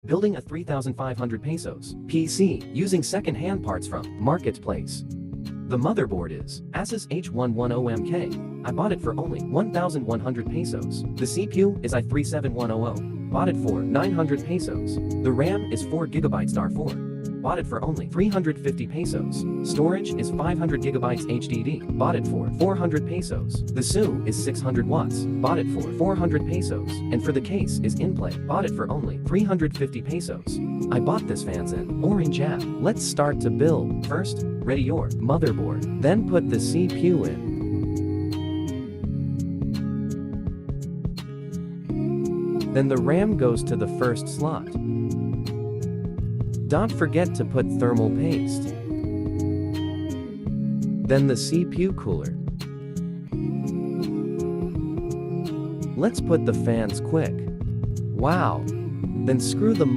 Building a 3,500 pesos PC using second-hand parts from Marketplace. The motherboard is Asus H110MK. I bought it for only 1,100 pesos. The CPU is i3-7100. Bought it for 900 pesos. The RAM is 4GB DDR4. Bought it for only 350 pesos. Storage is 500 gigabytes HDD. Bought it for 400 pesos. The SU is 600 watts. Bought it for 400 pesos. And for the case is in play. Bought it for only 350 pesos. I bought this fans in orange app. Let's start to build. First, ready your motherboard. Then put the CPU in. Then the RAM goes to the first slot. Don't forget to put thermal paste. Then the CPU cooler. Let's put the fans quick. Wow! Then screw the